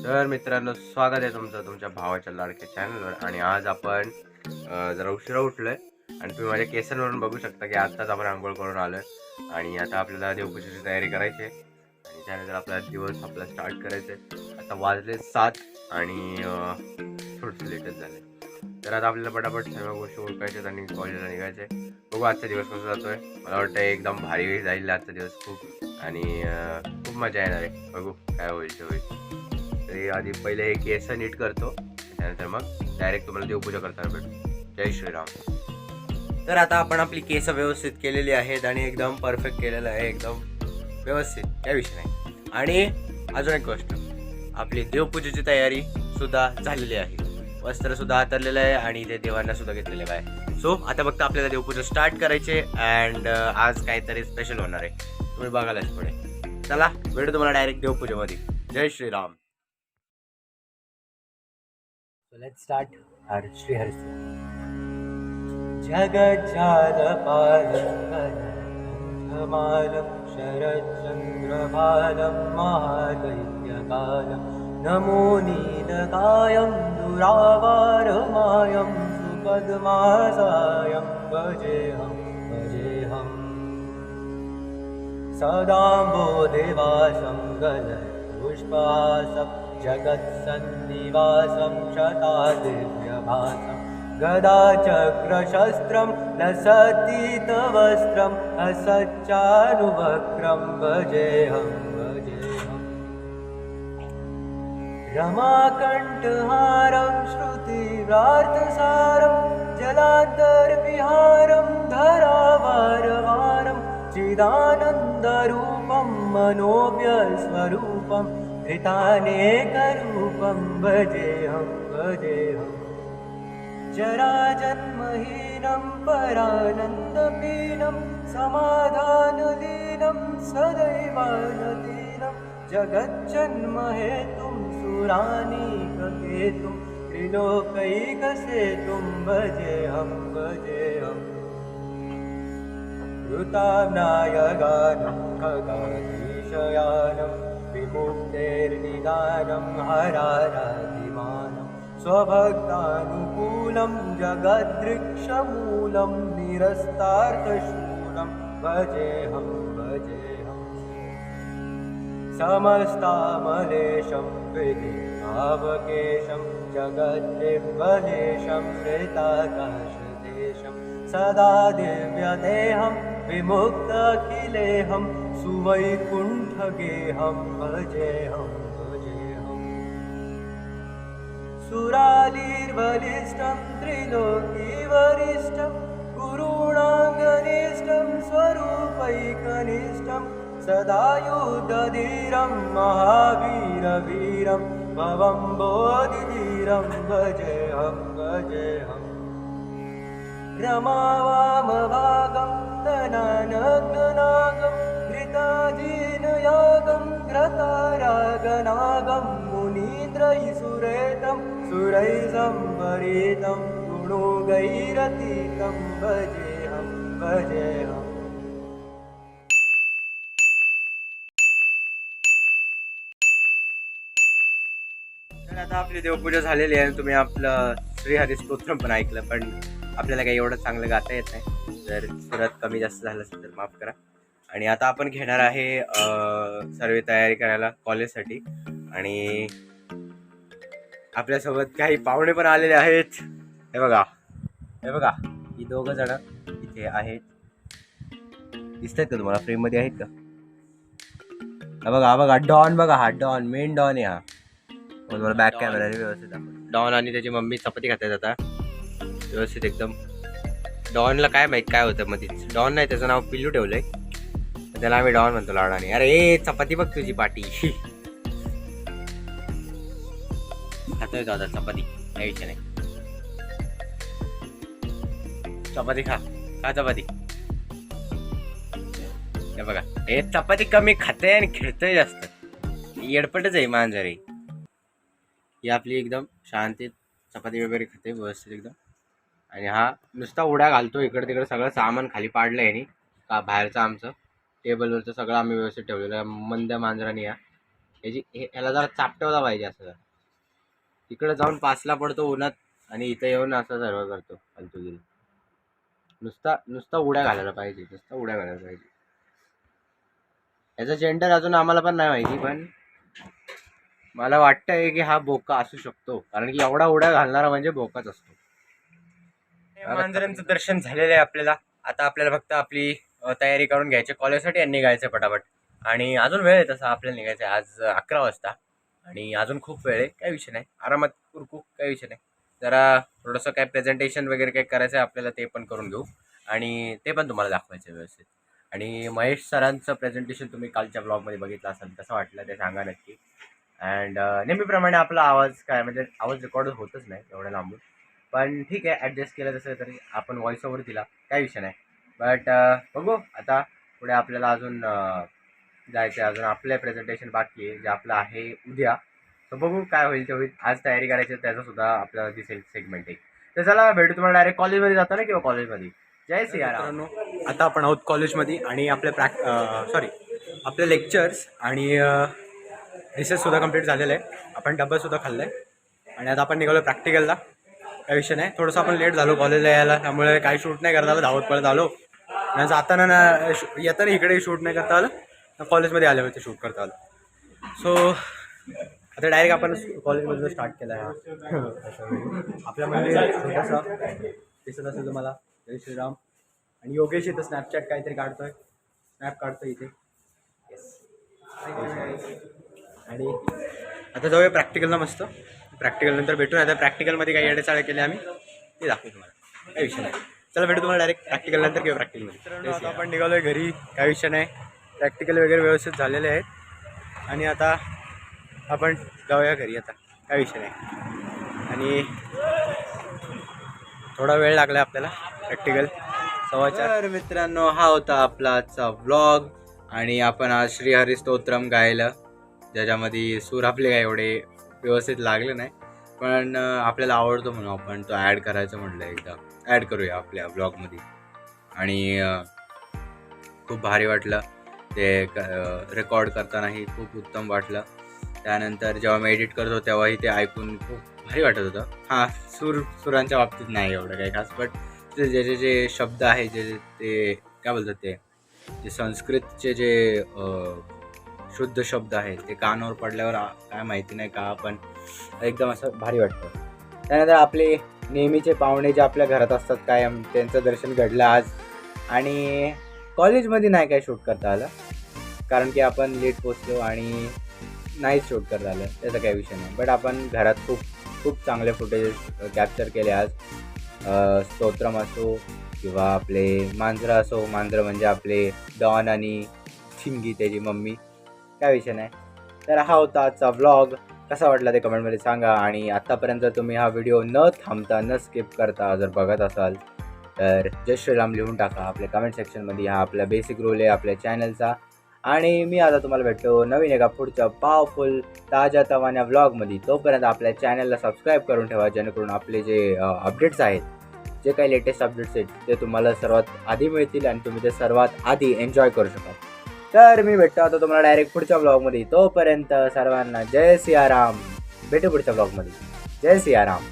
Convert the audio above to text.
तर मित्रांनो, स्वागत आहे तुमचं तुमच्या भावाच्या लाडक्या चॅनलवर. आणि आज आपण जरा उशिरा उठलोय आणि तुम्ही माझ्या केसांवरून बघू शकता की आत्ताच आपण आंघोळ करून आलोय. आणि आता आपल्याला देवपूजेची तयारी करायची आहे आणि त्यानंतर आपला दिवस आपला स्टार्ट करायचा आहे. आता वाजले 7 आणि थोडंसं लेटच झालं. तर आता आपल्याला पटापट सर्व गोष्टी ओळखायच्यात आणि कॉलेजला निघायचं आहे. बघू आजचा दिवस कसा जातोय. मला वाटतं एकदम भारी जाईल आजचा दिवस खूप. आणि खूप मजा येणार आहे. बघू काय होईल ते होईल. तरी आधी पहिले हे केस नीट करतो, त्यानंतर मग डायरेक्ट तुम्हाला देवपूजा करताना भेटू. जय श्रीराम. तर आता आपण आपली केस व्यवस्थित केलेली आहेत आणि एकदम परफेक्ट केलेलं आहे, एकदम व्यवस्थित, काही विषय नाही. आणि अजून एक गोष्ट, आपली देवपूजेची तयारी सुद्धा झालेली आहे. वस्त्र सुद्धा हातरलेलं आहे आणि ते देवांना सुद्धा घेतलेलं आहे. सो आता फक्त आपल्याला देवपूजा स्टार्ट करायचे. अँड आज काहीतरी स्पेशल होणार आहे, तुम्ही बघायलाच पुढे. चला भेटू तुम्हाला डायरेक्ट देवपूजेमध्ये. जय Shriram. So let's start our Sri Hari जगज्जालपालं शरच्चन्द्रभालं महादैत्यकालं नमो नीलकायं दुरावारमायं सुपद्मासायं भजेऽहं सदाम्बोदेवासं गलत्पुष्पासं जगत्सन्निवासं शतादिव्यभासं गदाचक्रशस्त्रं लसतीतवस्त्रम् असच्चानुवक्त्रं भजेऽहं रमाकण्ठहारं श्रुतिव्रातसारं जलान्तर्विहारं धरावारवारं चिदानन्दरूपं मनोव्यस्वरूपं धृतानेकरूपं भजेऽहं जराजन्महीनं परानन्दपीनं समाधानलीनं सदैवानदीनं जगज्जन्महेतुं सुरानीककेतुं त्रिलोकैकसेतुं भजेऽहं ऋताम्नायगानं खगाधीशयानं विमुक्तेर्निदानं हराराधिमानं स्वभक्तानुकूलं जगदृक्षमूलं निरस्तार्थशूलं भजेऽहं समस्तामलेशं विधिभावकेशं जगद्दिव्यलेशं श्रेताकाशदेशं सदा दिव्यदेहं विमुक्ताखिलेहं सुवैकुण्ठगेहं भजेऽहं सुरालीर्बलिष्ठं त्रिलोकीवरिष्ठं गुरूणाङ्गनिष्ठं स्वरूपैकनिष्ठं सदा युद्धधीरं महावीरवीरं भवं बोधिधीरं भजेऽहं रमावामभागं धनानग्ननागं घृताजीनयागं घ्रतारागनागं मुनीन्द्रैसुरेतं सुरैसंवरितं गुणोगैरतीतं भजेऽहं तर आता आपली देवपूजा झालेली आहे. तुम्ही आपलं श्रीहरी स्तोत्रम पण ऐकलं, पण आपल्याला काही एवढं चांगलं गाता येत नाही. जर सुरात कमी जास्त झालं असेल तर माफ करा. आणि आता आपण घेणार आहे सर्व तयारी करायला कॉलेजसाठी. आणि आपल्यासोबत काही पाहुणे पण आलेले आहेत. हे बघा ही दोघं जण इथे आहेत. दिसत आहेत का तुम्हाला? फ्रेम मध्ये आहेत का? हा बघा डॉन. बघा हा डॉन, मेन डॉन आहे हा. तुम्हाला बॅक कॅमेरा व्यवस्थित दाखवतो. डॉन आणि त्याची मम्मी चपाती खातात आता व्यवस्थित एकदम. डॉनला काय माहित काय होतं मध्ये. डॉन नाही, त्याचं नाव पिल्लू ठेवलंय, त्याला आम्ही डॉन म्हणतो लाडाने. अरे चपाती बघ तुझी पाटी. खातोय दादा चपाती, काही विषय नाही. चपाती खा चपाती. हे बघा, हे चपाती कमी खाते आणि खेळतोय जास्त. येडपटच आहे मांजर. ही आपली एकदम शांतीत चपाती वगैरे खाते व्यवस्थित एकदम. आणि हा नुसता उड्या घालतो इकडे तिकडे. सगळं सामान खाली पाडलं आहे का बाहेरचं आमचं टेबलवरचं सगळं आम्ही व्यवस्थित ठेवलेलं आहे मंद मांजराने. या ह्याला जरा चापटवला पाहिजे असं. तिकडे जाऊन पासला पडतो उन्हात आणि इथं येऊन असं सर्व करतो फालतूगिरी. नुसता उड्या घालायला पाहिजे, नुसता उड्या घालायला पाहिजे. याचा जेंडर अजून आम्हाला पण नाही माहिती, पण मला वाटतंय की हा बोका असू शकतो, कारण की एवढा उड्या घालणारा म्हणजे बोकाच असतो. मांजरांचं दर्शन झालेलं आहे आपल्याला. आता आपल्याला फक्त आपली तयारी करून घ्यायची कॉलेजसाठी आणि निघायचं पटापट. आणि अजून वेळ आहे तसा आपल्याला निघायचं आहे. आज 11 वाजता आणि अजून खूप वेळ आहे. काही विषय नाही, आरामात कुरकू, काही विषय नाही. जरा थोडंसं काय प्रेझेंटेशन वगैरे काय करायचं आहे आपल्याला, ते पण करून घेऊ आणि ते पण तुम्हाला दाखवायचं आहे व्यवस्थित. आणि महेश सरांचं प्रेझेंटेशन तुम्ही कालच्या ब्लॉगमध्ये बघितलं असेल, कसं वाटलं ते सांगा नक्की. अँड नेहमीप्रमाणे आपला आवाज काय म्हणजे आवाज रेकॉर्ड होतच नाही एवढ्या लांबून, पण ठीक आहे, ॲडजस्ट केलं तसं तरी आपण व्हॉइस ओव्हर दिला, काही विषय नाही. बट बघू आता पुढे आपल्याला अजून जायचं आहे. अजून आपलं प्रेझेंटेशन बाकी आहे, जे आपलं आहे उद्या. तर बघू काय होईल ते होईल. आज तयारी करायची, त्याचं सुद्धा आपल्याला दिसेल सेगमेंट एक. तर चला भेटू तुम्हाला डायरेक्ट कॉलेजमध्ये जाताना किंवा कॉलेजमध्ये. जय सियाराम. आता आपण आहोत कॉलेजमध्ये आणि आपले आपले लेक्चर्स आणि रिसर्चसुद्धा कंप्लीट झालेलं आहे. आपण डब्बासुद्धा खाल्लं आहे आणि आता आपण निघालो प्रॅक्टिकलला. काही विषय नाही, थोडंसं आपण लेट झालो कॉलेजला यायला, त्यामुळे काही शूट नाही करता आलं, धावत पळत आलो. आणि जाताना येताना इकडे शूट नाही करता आलं, कॉलेजमध्ये आल्यावरती शूट करता आलं. सो आता डायरेक्ट आपण कॉलेजमधलं स्टार्ट केलं आहे. आपल्यामध्ये छोटासा दिसत असेल तुम्हाला, जय श्रीराम. आणि योगेश इथं स्नॅपचॅट काहीतरी काढतोय, स्नॅप काढतोय इथे. आणि आता जाऊया प्रॅक्टिकलला मस्त. प्रॅक्टिकल नंतर भेटून. आता प्रॅक्टिकलमध्ये काही अडेचाळे केले आम्ही, ते दाखवू तुम्हाला, काही विषय नाही. चला भेटू तुम्हाला डायरेक्ट प्रॅक्टिकल नंतर किंवा प्रॅक्टिकलमध्ये. आता आपण निघालो आहे घरी, काही विषय नाही. प्रॅक्टिकल वगैरे व्यवस्थित झालेले आहेत आणि आता आपण जाऊया घरी आता, काही विषय नाही. आणि थोडा वेळ लागला आपल्याला प्रॅक्टिकल 4:15. मित्रांनो, हा होता आपला आजचा व्लॉग आणि आपण आज श्रीहरी स्तोत्रम गायलं, ज्याच्यामध्ये सूर आपले काय एवढे व्यवस्थित लागले नाही, पण आपल्याला आवडतो म्हणून आपण तो ॲड करायचं म्हटलं, एकदा ॲड करूया आपल्या ब्लॉगमध्ये. आणि खूप भारी वाटलं ते रेकॉर्ड करतानाही, खूप उत्तम वाटलं. त्यानंतर जेव्हा मी एडिट करतो तेव्हाही ते ऐकून खूप भारी वाटत होतं. हां, सुरांच्या बाबतीत नाही एवढं काही खास, बट जे जे जे शब्द आहे, जे ते काय बोलतात, ते जे संस्कृतचे जे शुद्ध शब्द आहेत ते कानावर पडल्यावर काय माहिती नाही का, पण एकदम असं भारी वाटतं. त्यानंतर आपले नेहमीचे पाहुणे जे आपल्या घरात असतात कायम, त्यांचं दर्शन घडलं आज. आणि कॉलेजमध्ये नाही काय शूट करता आलं, कारण की आपण लेट पोचलो आणि नाहीच शूट करता आलं, त्याचा काही विषय नाही. बट आपण घरात खूप चांगले फुटेज कॅप्चर केले आज. स्तोत्रम असो किंवा आपले मांजरं असो, मांजरं म्हणजे आपले डॉन आणि चिंगी त्याची मम्मी, काय विषय नाही. तर हा होता आजचा व्लॉग. कसा वाटला ते कमेंटमध्ये सांगा. आणि आत्तापर्यंत तुम्ही हा व्हिडिओ न थांबता, न स्किप करता जर बघत असाल तर जय श्रीराम लिहून टाका आपल्या कमेंट सेक्शनमध्ये. हा आपला बेसिक रूल आहे आपल्या चॅनलचा. आणि मी आता तुम्हाला भेटतो नवीन एका पुढच्या पॉवरफुल ताज्या तवान्या व्लॉगमध्ये. तोपर्यंत आपल्या चॅनलला सबस्क्राईब करून ठेवा, जेणेकरून आपले जे अपडेट्स आहेत, जे काही लेटेस्ट अपडेट्स आहेत, ते तुम्हाला सर्वात आधी मिळतील आणि तुम्ही ते सर्वात आधी एन्जॉय करू शकाल. तर मी भेटतो आता तुम्हाला डायरेक्ट पुढच्या ब्लॉगमध्ये. तोपर्यंत सर्वांना जय सियाराम. भेटू पुढच्या ब्लॉगमध्ये. जय सियाराम.